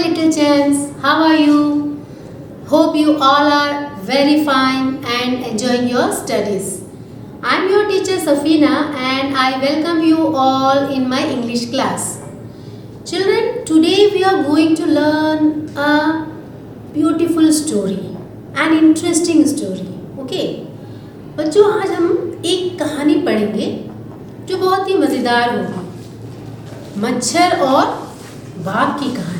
little chance. How are you? Hope you all are very fine and enjoying your studies. I am your teacher Safina and I welcome you all in my English class. Children, today we are going to learn a beautiful story, an interesting story. Okay? बच्चों, आज हम एक कहानी पढ़ेंगे जो बहुत ही मज़ेदार होगी। मच्छर और बाघ की कहानी।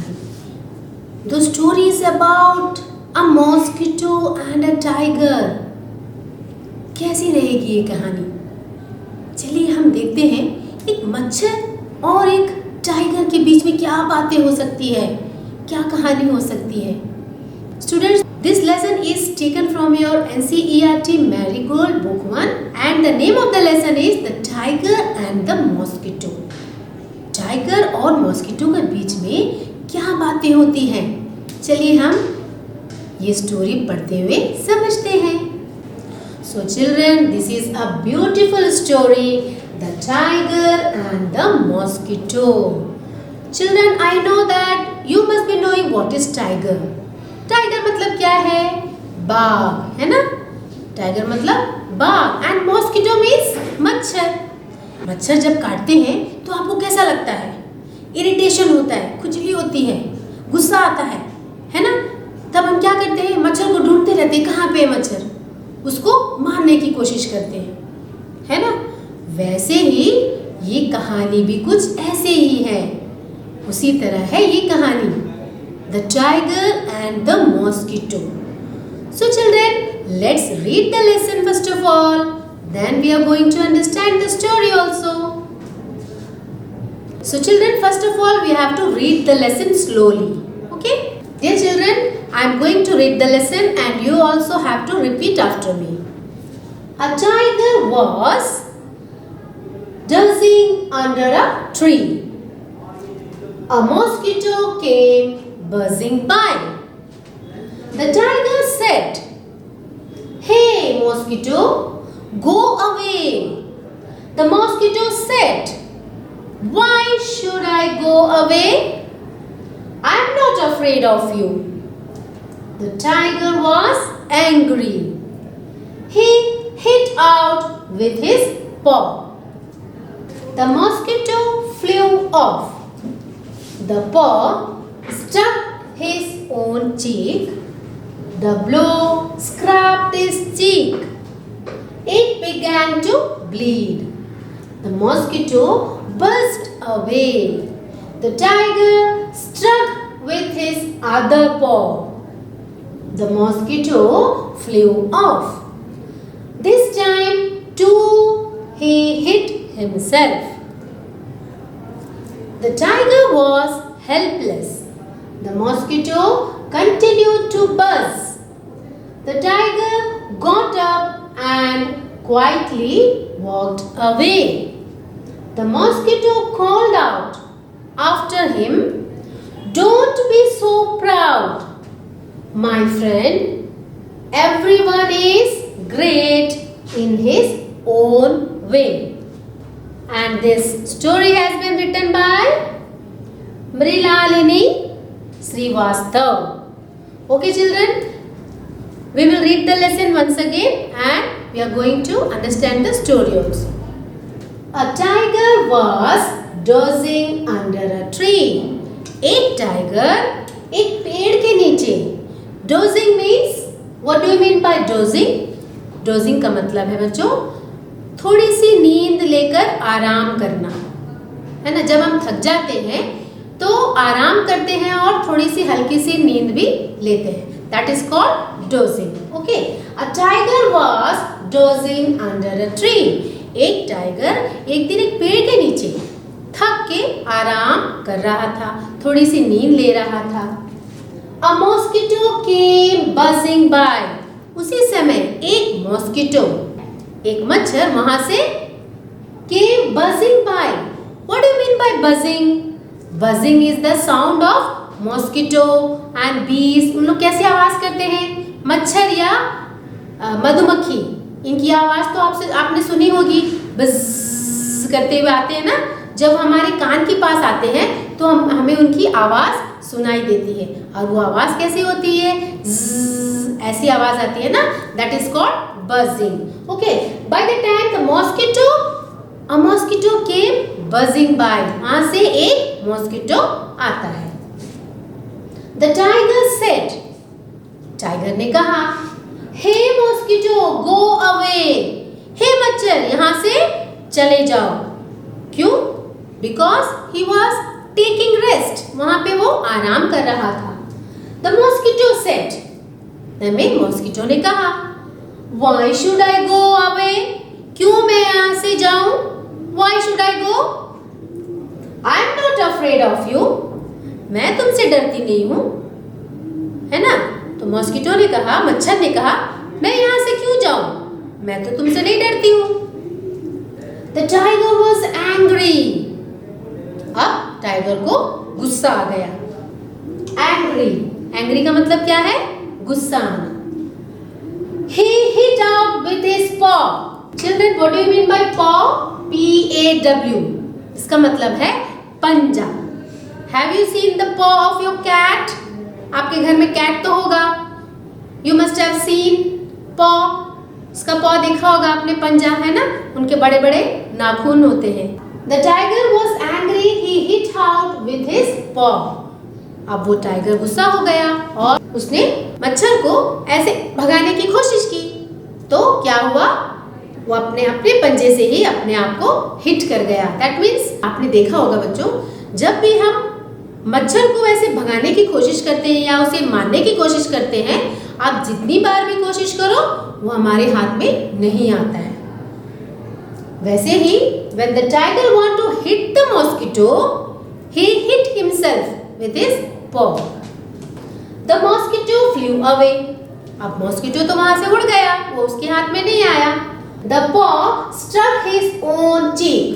The story is about a mosquito and a tiger. कैसी रहेगी ये कहानी? चलिए हम देखते हैं एक मच्छर और एक टाइगर के बीच में क्या बातें हो सकती है, क्या कहानी हो सकती है। Students, this lesson is taken from your NCERT Marigold book 1 and the name of the lesson is The Tiger and the Mosquito. Tiger और मॉस्किटो के बीच में क्या बातें होती हैं? चलिए हम ये स्टोरी पढ़ते हुए समझते हैं। So children, this is a beautiful story, The Tiger and the Mosquito. Children, I know that you must be knowing what is tiger. Tiger मतलब क्या है? बाघ, है ना? टाइगर मतलब बाघ and mosquito means मच्छर। मच्छर जब काटते हैं तो आपको कैसा लगता है? इरिटेशन होता है, खुजली होती है, गुस्सा आता है ना? तब हम क्या करते हैं? मच्छर को ढूंढते रहते हैं, कहाँ पे है मच्छर? उसको मारने की कोशिश करते हैं, है ना? वैसे ही ये कहानी भी कुछ ऐसे ही है, उसी तरह है ये कहानी, the tiger and the mosquito. So children, let's read the lesson first of all. Then we are going to understand the story also. So children, first of all we have to read the lesson slowly. Okay? Dear children, I am going to read the lesson and you also have to repeat after me. A tiger was dozing under a tree. A mosquito came buzzing by. The tiger said, "Hey mosquito, go away." The mosquito said, "Why should I go away? I am not afraid of you." The tiger was angry. He hit out with his paw. The mosquito flew off. The paw struck his own cheek. The blow scraped his cheek. It began to bleed. The mosquito buzzed away. The tiger struck with his other paw. The mosquito flew off. This time too he hit himself. The tiger was helpless. The mosquito continued to buzz. The tiger got up and quietly walked away. The mosquito called out after him, "Don't be so proud, my friend. Everyone is great in his own way." And this story has been written by Mrilalini Srivastav. Okay children, we will read the lesson once again and we are going to understand the story also. A tiger was dozing under a tree. एक tiger एक पेड़ के नीचे। Dozing means, what do you mean by dozing? Dozing का मतलब है बच्चों थोड़ी सी नींद लेकर आराम करना, है ना? जब हम थक जाते हैं तो आराम करते हैं और थोड़ी सी हल्की सी नींद भी लेते हैं। That is called dozing. Okay? A tiger was dozing under a tree. एक टाइगर एक दिन एक पेड़ के नीचे थक के आराम कर रहा था, थोड़ी सी नींद ले रहा था। A mosquito came buzzing by. उसी समय एक मॉस्किटो, एक मच्छर वहां से came buzzing by. What do you mean by buzzing? Buzzing is the sound of mosquito and bees. उन लोग कैसे आवाज करते हैं? मच्छर या मधुमक्खी, इनकी आवाज तो आपने सुनी होगी, बज़ करते हुए आते हैं ना। जब हमारे कान के पास आते हैं तो हमें उनकी आवाज़ सुनाई देती है। और वो आवाज़ कैसी होती है? ज़्ज़, ऐसी आवाज़ आती है ना, that is called buzzing. Okay, by the time the mosquito, a mosquito came buzzing by, वहाँ से एक मॉस्किटो आता है। द टाइगर सेड, टाइगर ने कहा, हे मॉस्किटो गो अवे, हे मच्छर यहाँ से चले जाओ। क्यों? Because he was taking rest, वहां पे वो आराम कर रहा था। द मॉस्किटो सेड, मॉस्किटो ने कहा, why should I go away, क्यों मैं यहाँ से जाऊं? Why should I go? I am not afraid of you, मैं तुमसे डरती नहीं हूं, है ना। तो मॉस्किटो ने कहा, मच्छर ने कहा, मैं यहाँ से क्यों जाऊं, मैं तो तुमसे नहीं डरती हूं। द टाइगर वॉज एंग्री, अब टाइगर को गुस्सा आ गया। एंग्री, एंग्री का मतलब क्या है? गुस्सा आना। He hit out with his paw. Children, what do you mean by paw? P-A-W. इसका मतलब है पंजा। Have you seen the paw of your cat? आपके घर में कैट तो होगा। You must have seen paw. उसका paw देखा होगा आपने, पंजा है ना, उनके बड़े बड़े नाखून होते हैं। The tiger was angry. He hit out with his paw. अब वो टाइगर गुस्सा हो गया और उसने मच्छर को ऐसे भगाने की कोशिश की। तो क्या हुआ? वो अपने अपने पंजे से ही अपने आप को हिट कर गया। दैट मीन्स आपने देखा होगा बच्चों, जब भी हम मच्छर को ऐसे भगाने की कोशिश करते हैं या उसे मारने की कोशिश करते हैं, आप जितनी बार भी कोशिश करो वो हमारे हाथ में नहीं आता है। वैसे ही when the tiger want to hit the mosquito, he hit himself with his paw. The mosquito flew away. अब मॉस्किटो तो वहां से उड़ गया, वो उसके हाथ में नहीं आया। The paw struck his own cheek.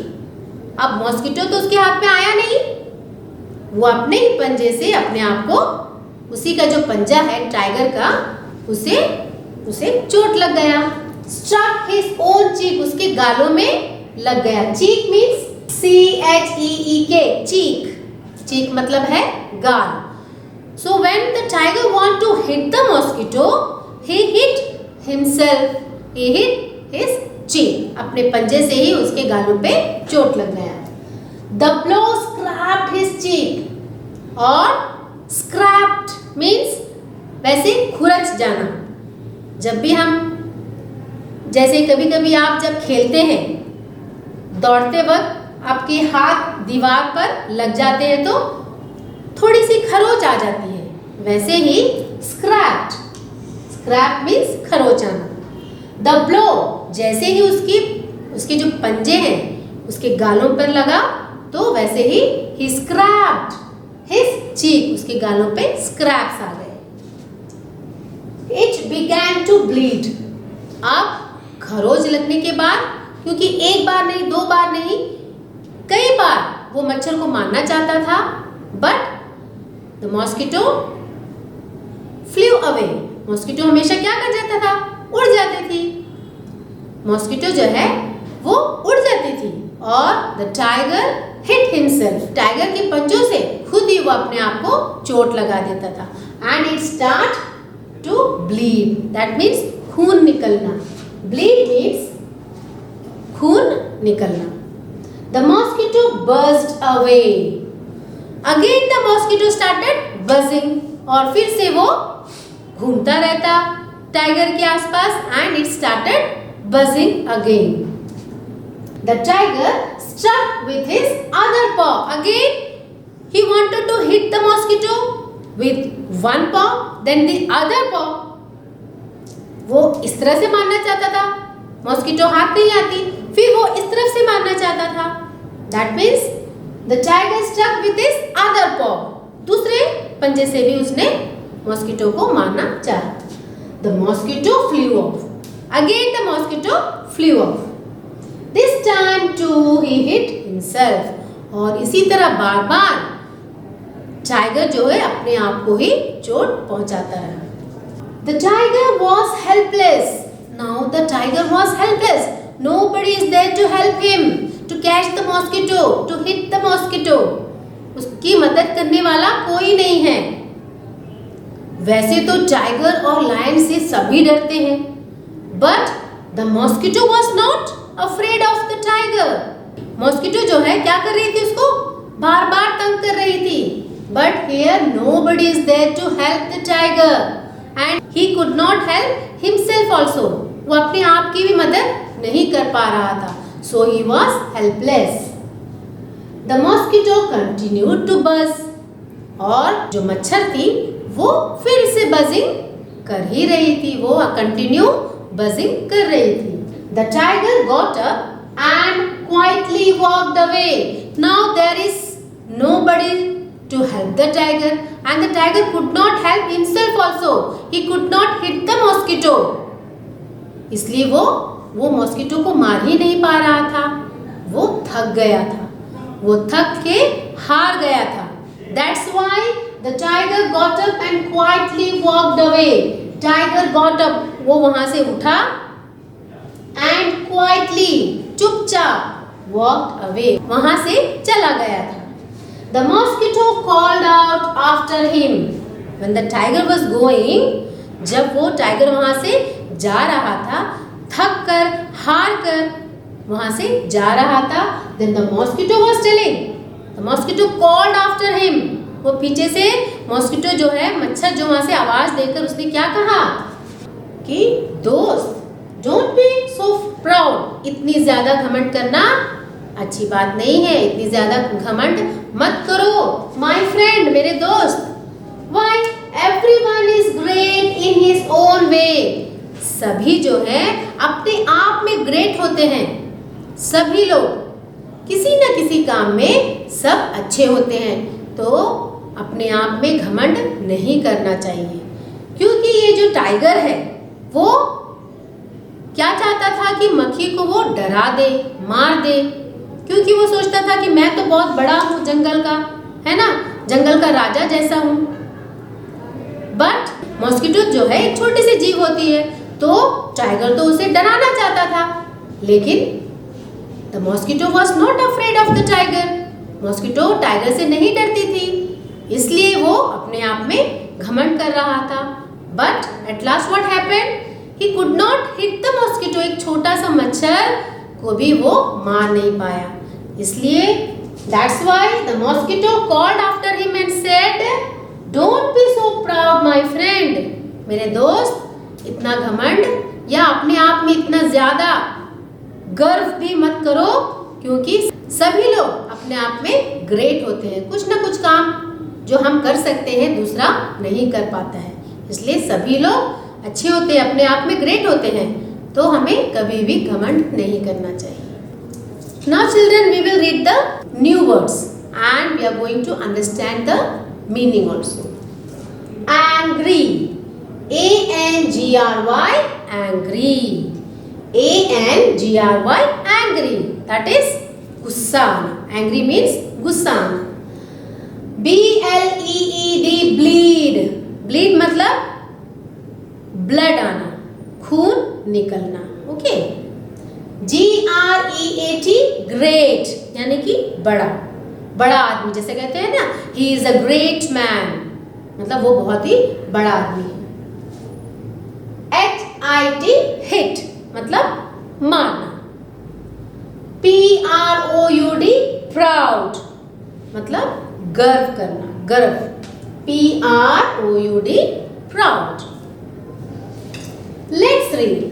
अब मॉस्किटो तो उसके हाथ में आया नहीं, वो अपने ही पंजे से अपने आप को, उसी का जो पंजा है टाइगर का, उसे चोट लग गया। Struck his own cheek, उसके गालों में लग गया। Cheek means C-H-E-E-K, cheek. Cheek मतलब है गाल। So when the tiger want to hit the mosquito, he hit himself. He hit his cheek. अपने पंजे से ही उसके गालों पे चोट लग गया। The blow scraped his cheek. और scraped means वैसे खुरच जाना। जब भी हम, जैसे कभी कभी आप जब खेलते हैं, दौड़ते वक्त आपके हाथ दीवार पर लग जाते हैं तो थोड़ी सी खरोच आ जाती है, वैसे ही स्क्रैप्ड, स्क्रैप मीन्स खरोच आना। द ब्लो, जैसे ही उसके जो पंजे हैं उसके गालों पर लगा तो वैसे ही स्क्रैप्ड हिज चीक, उसके गालों पे स्क्रैप्स आ गए। इट बिगैन टू ब्लीड, अब खरोच लगने के बाद, क्योंकि एक बार नहीं, दो बार नहीं, कई बार वो मच्छर को मारना चाहता था, but the mosquito flu away. Mosquito हमेशा क्या कर जाता था? उड़ जाती थी। मॉस्किटो जो है वो उड़ जाती थी और the tiger hit himself, tiger के पंजों से खुद ही वो अपने आप को चोट लगा देता था। And it start to bleed, that means खून निकलना। ब्लीड मीन्स खून निकलना। The mosquito burst away, again the mosquito started buzzing, और फिर से वो घूमता रहता टाइगर के आसपास and it started buzzing again. The tiger struck with his other paw. Again he wanted to hit the mosquito with one paw, then the other paw. वो इस तरह से मारना चाहता था, मॉस्किटो हाथ नहीं आती, फिर वो इस तरफ से मारना चाहता था। That means the tiger struck with his other paw. दूसरे पंजे से भी उसने मॉस्किटो को मारना चाहा। The mosquito flew off. Again the mosquito flew off. This time too he hit himself. और इसी तरह बार बार टाइगर जो है अपने आप को ही चोट पहुंचाता रहा। The tiger was helpless. Now the tiger was helpless. Nobody is there to help him to catch the mosquito, to hit the mosquito. उसकी मदद करने वाला कोई नहीं है। वैसे तो टाइगर और लायन से सभी डरते हैं, but the mosquito was not afraid of the tiger. Mosquito जो है क्या कर रही थी, उसको बार बार तंग कर रही थी, but here nobody is there to help the tiger and he could not help himself also। वो अपने आप की भी मदद नहीं कर पा रहा था, so he was helpless। The mosquito continued to buzz। और जो मच्छर थी वो फिर से बजिंग कर ही रही थी, वो कंटिन्यू बजिंग कर रही थी। The tiger got up and quietly walked away। Now there is nobody to help the tiger and the tiger could not help himself also। He could not hit the mosquito। इसलिए वो mosquito को मार ही नहीं पा रहा था, वो थक गया था, वो थक के हार गया था। That's why the tiger got up and quietly walked away। Tiger got up, वो वहां से उठा and quietly, चुपचाप, walked away, वहां से चला गया था। The mosquito called out after him। When the tiger was going, जब वो टाइगर वहां से जा रहा था, थक कर हार कर वहां से जा रहा था, then the mosquito was telling, the mosquito called after him। वो पीछे से मॉस्किटो जो है, मच्छर जो वहां से आवाज देकर उसने क्या कहा कि दोस्त, डोंट बी सो प्राउड, इतनी ज्यादा घमंड करना अच्छी बात नहीं है, इतनी ज्यादा घमंड मत करो माय फ्रेंड, मेरे दोस्त। Why everyone is great in his own way. सभी जो है अपने आप में ग्रेट होते हैं, सभी लोग किसी न किसी काम में सब अच्छे होते हैं, तो अपने आप में घमंड नहीं करना चाहिए। क्योंकि ये जो टाइगर है वो क्या चाहता था कि मक्खी को वो डरा दे, मार दे, क्योंकि वो सोचता था कि मैं तो बहुत बड़ा हूँ जंगल का, है ना, जंगल का राजा जैसा हूँ। बट मॉस्किटो जो है एक छोटी सी जीव होती है, तो टाइगर तो उसे डराना चाहता था, लेकिन the mosquito was not afraid of the tiger. Mosquito tiger से नहीं डरती थी, इसलिए वो अपने आप में घमंड कर रहा था। But at last what happened, he could not hit the mosquito. एक छोटा सा मच्छर को भी वो मार नहीं पाया, इसलिए that's why the mosquito called after him and said, don't be so proud my friend. मेरे दोस्त, इतना घमंड या अपने आप में इतना ज्यादा गर्व भी मत करो, क्योंकि सभी लोग अपने आप में ग्रेट होते हैं। कुछ ना कुछ काम जो हम कर सकते हैं दूसरा नहीं कर पाता है, इसलिए सभी लोग अच्छे होते हैं, अपने आप में ग्रेट होते हैं, तो हमें कभी भी घमंड नहीं करना चाहिए। Now children, we will read the new words and we are going to understand the meaning also. Angry, A-N-G-R-Y, angry, A-N-G-R-Y, angry, that is गुस्सा आना। Angry means गुस्सा आना। B-L-E-E-D, bleed, bleed मतलब ब्लड आना, खून निकलना, ओके। G-R-E-A-T, great, यानी कि बड़ा, बड़ा आदमी, जैसे कहते हैं ना, he is a great man, मतलब वो बहुत ही बड़ा आदमी है। H-I-T, hit, मतलब मारना। P-R-O-U-D, proud, मतलब गर्व करना, गर्व। P-R-O-U-D, proud। Let's read.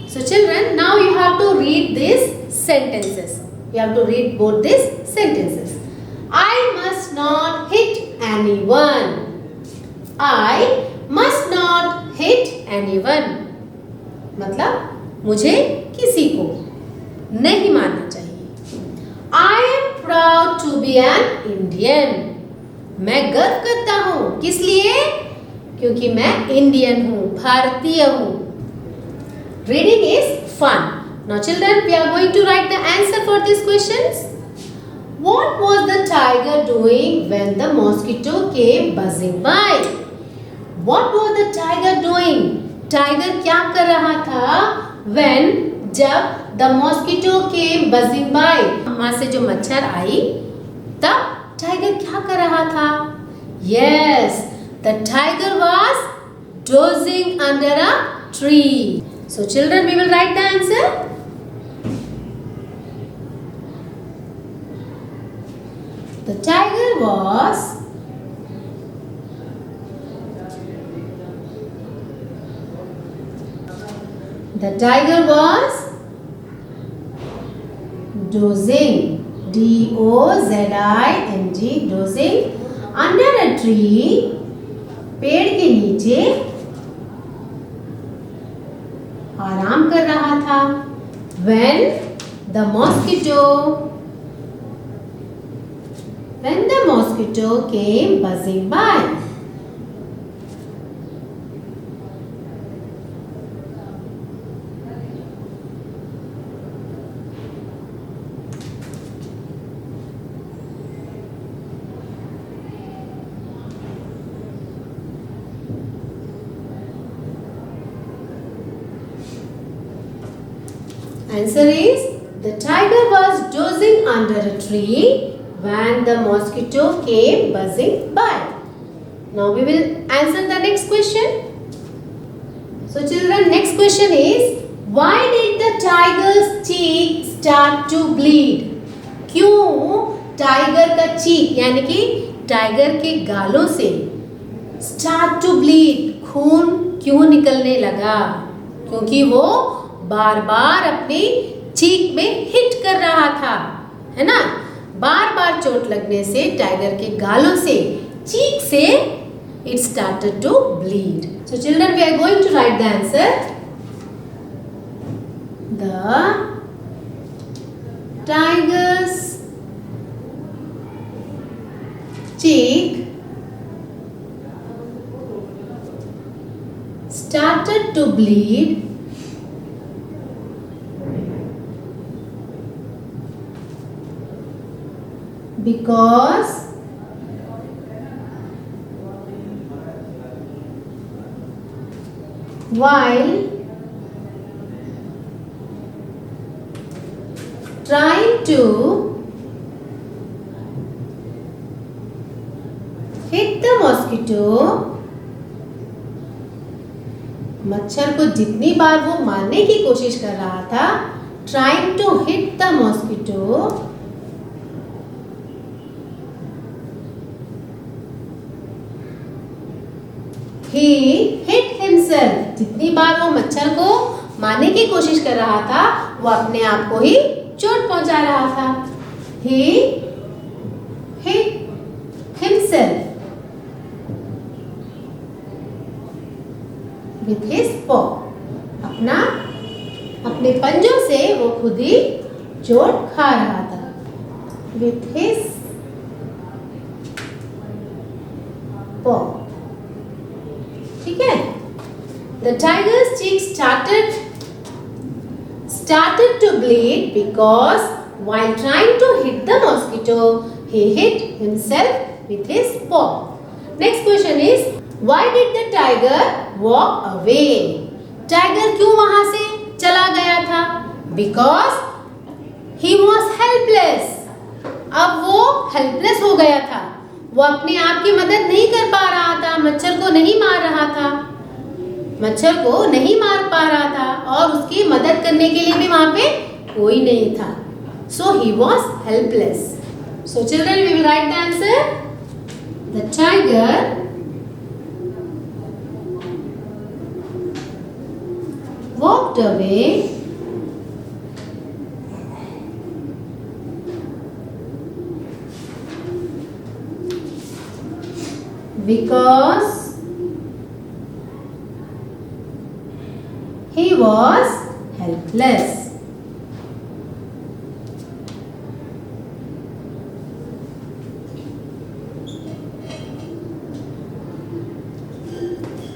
So children, now you have to read these sentences. You have to read both these sentences. I must not hit anyone. I must not hit anyone. मतलब मुझे किसी को नहीं मारना चाहिए। I am proud to be an Indian. मैं गर्व करता हूँ, किस लिए? क्योंकि मैं इंडियन हूँ, भारतीय हूँ। Reading is fun. Now children, we are going to write the answer for these questions. What was the tiger doing when the mosquito came buzzing by? What was the tiger doing? Tiger क्या कर रहा था when, जब the mosquito came buzzing by, वहाँ से जो मच्छर आई तब टाइगर क्या कर रहा था? Yes, the tiger was dozing under a tree. So children, we will write the answer. The tiger was dozing, D-O-Z-I-N-G, dozing under a tree, पेड़ के नीचे आराम कर रहा था। When the mosquito came buzzing by. Answer is, the tiger was dozing under a tree when the mosquito came buzzing by. Now we will answer the next question. So children, next question is, why did the tiger's cheek start to bleed? क्यों tiger का चीक यानी कि tiger के गालों से start to bleed, खून क्यों निकलने लगा? क्योंकि वो बार बार अपनी चीक में हिट कर रहा था, है ना? बार बार चोट लगने से टाइगर के गालों से, चीक से it started to bleed. So children, we are going to write the answer. The tiger's cheek started to bleed because while trying to hit the mosquito, मच्छर को जितनी बार वो मारने की कोशिश कर रहा था, trying to hit the mosquito, he hit himself. जितनी बार वो मच्छर को मारने की कोशिश कर रहा था, वो अपने आप को ही चोट पहुंचा रहा था. He hit himself with his paw. अपने पंजों से वो खुद ही चोट खा रहा था. With his paw. ठीक है? The tiger's cheek started to bleed because while trying to hit the mosquito, he hit himself with his paw. Next question is, why did the tiger walk away? Tiger क्यों वहां से चला गया था? Because he was helpless. अब वो helpless हो गया था. वो अपने आप की मदद नहीं कर पा रहा था, मच्छर को नहीं मार रहा था, मच्छर को नहीं मार पा रहा था और उसकी मदद करने के लिए भी वहां पे कोई नहीं था. So he was helpless. So children, we will write the answer. The tiger walked away because he was helpless.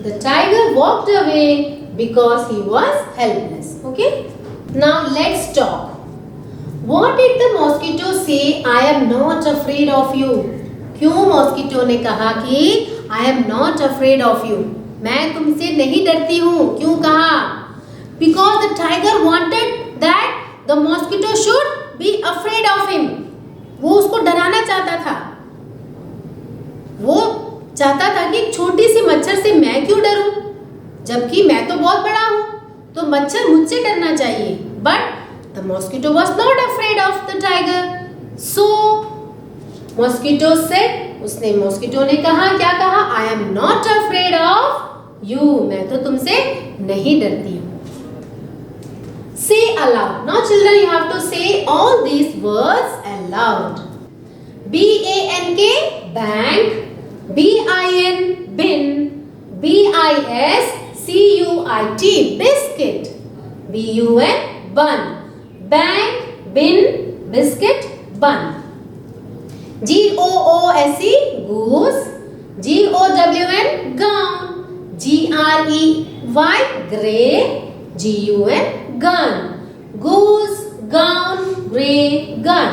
The tiger walked away because he was helpless. Okay? Now let's talk. What did the mosquito say? I am not afraid of you. क्यों mosquito ने कहा कि I am not afraid of you? मैं तुमसे नहीं डरती हूँ. क्यों कहा? Because the tiger wanted that the mosquito should be afraid of him. वो उसको डराना चाहता था. चाहता था कि एक छोटी सी मच्छर से मैं क्यों डरूं, जबकि मैं तो बहुत बड़ा हूं, तो मच्छर मुझसे डरना चाहिए। But the mosquito was not afraid of the tiger. So mosquito said, उसने मॉस्किटो ने कहा, क्या कहा? I am not afraid of you, मैं तो तुमसे नहीं डरती हूँ। Say aloud. Now children, you have to say all these words aloud. B-A-N-K, bank. B-I-N, bin. B-I-S-C-U-I-T, biscuit. B-U-N, bun. Bank, bin, biscuit, bun. G-O-O-S-E, goose. G-O-W-N, gown. G-R-E-Y, grey. G-U-N, gun. Goose, gown, grey, gun.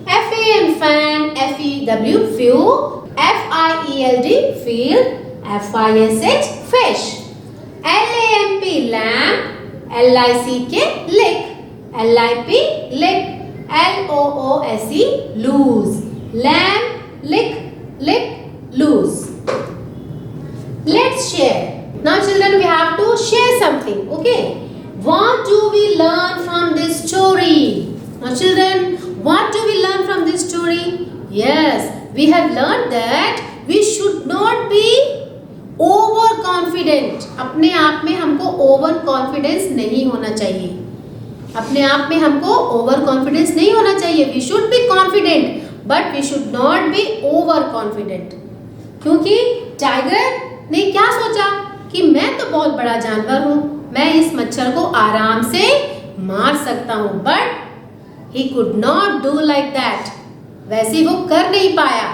F-A-N, fan. F-E-W, few. F-I-E-L-D, field. F-I-S-H, fish. L-A-M-P, lamp. L-I-C-K, lick. L-I-P, lick. L-O-O-S-E, lose. Lamp, lick, lick, lose. Let's share. Now children, we have to share something, okay? What do we learn from this story? Now children, what do we learn from this story? Yes, we have learned that we should not be overconfident. अपने आप में हमको over confidence नहीं होना चाहिए। अपने आप में हमको ओवर कॉन्फिडेंस नहीं होना चाहिए। We should be confident, but we should not be over confident. क्योंकि टाइगर ने क्या सोचा कि मैं तो बहुत बड़ा जानवर हूँ, मैं इस मच्छर को आराम से मार सकता हूँ। But he could not do like that, वैसे वो कर नहीं पाया।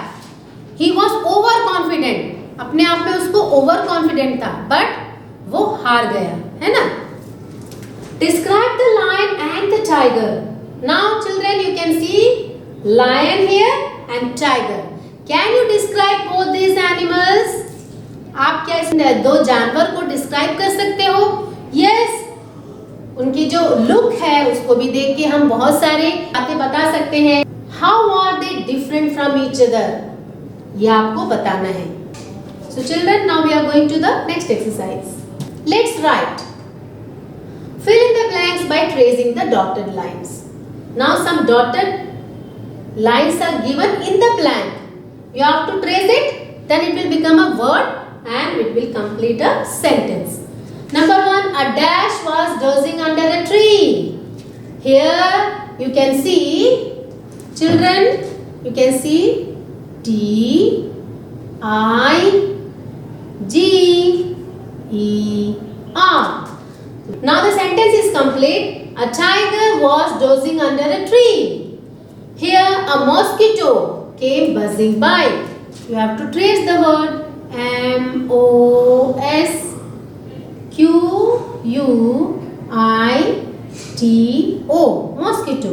ही वॉज ओवर कॉन्फिडेंट, अपने आप में उसको ओवर कॉन्फिडेंट था, बट वो हार गया, है ना। Describe the lion and the tiger. Now children, you can see lion here and tiger. Can you describe both these animals? आप क्या इस दो जानवर को डिस्क्राइब कर सकते हो? यस, उनकी जो लुक है उसको भी देख के हम बहुत सारे बातें बता सकते हैं। How are they different from each other, ये आपको बताना है। So children, now we are going to the next exercise. Let's write, fill in the blanks by tracing the dotted lines. Now some dotted lines are given in the blank. You have to trace it, then it will become a word and it will complete a sentence. Number 1, a dash was dozing under a tree. Here you can see, children, you can see D, I, G, E, R. Now the sentence is complete. A tiger was dozing under a tree. Here a mosquito came buzzing by. You have to trace the word M-O-S-Q-U-I-T-O, mosquito.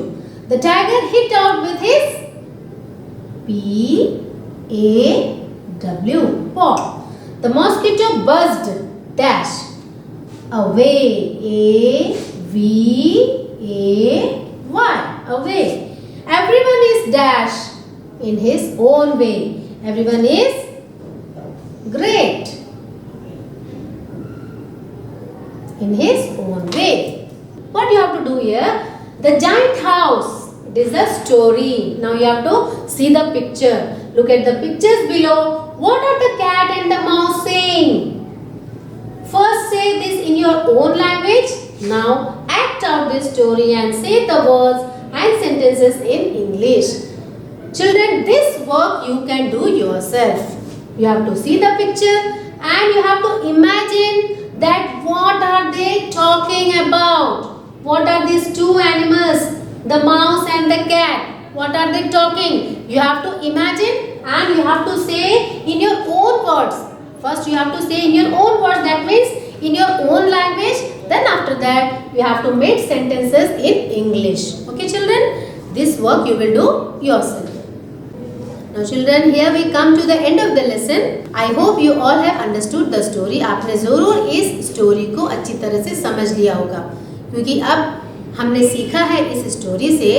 The tiger hit out with his P-A-W, paw. The mosquito buzzed dash away, A-V-A-Y, away. Everyone is dash in his own way. Everyone is great in his own way. What you have to do here? The giant house. It is a story. Now you have to see the picture. Look at the pictures below. What are the cat and the mouse saying? First say this in your own language. Now act out this story and say the words and sentences in English. Children, this work you can do yourself. You have to see the picture and you have to imagine that what are they talking about. What are these two animals, the mouse and the cat? What are they talking? You have to imagine and you have to say in your own words. First you have to say in your own words, that means in your own language. Then after that you have to make sentences in English. Okay children, this work you will do yourself. Now children, here we come to the end of the lesson. I hope you all have understood the story. आपने ज़रूर इस story को अच्छी तरह से समझ लिया होगा, क्योंकि अब हमने सीखा है इस स्टोरी से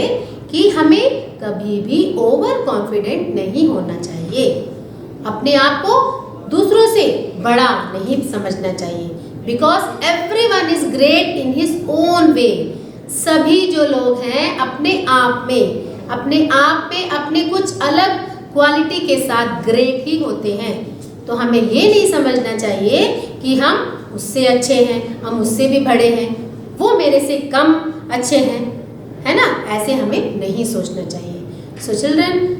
कि हमें कभी भी ओवर कॉन्फिडेंट नहीं होना चाहिए। अपने आप को दूसरों से बड़ा नहीं समझना चाहिए, because everyone is great in his own way. सभी जो लोग हैं अपने आप में अपने कुछ अलग क्वालिटी के साथ ग्रेट ही होते हैं। तो हमें ये नहीं समझना चाहिए कि हम उससे अच्छे हैं, हम उससे भी बड़े हैं, वो मेरे से कम अच्छे हैं, है ना? ऐसे हमें नहीं सोचना चाहिए। So children,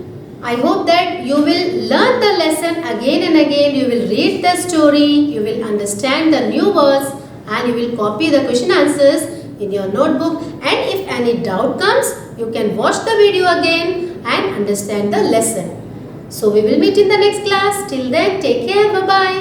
I hope that you will learn the lesson again and again. You will read the story, you will understand the new words, and you will copy the question answers in your notebook. And if any doubt comes, you can watch the video again and understand the lesson. So we will meet in the next class. Till then, take care. Bye bye.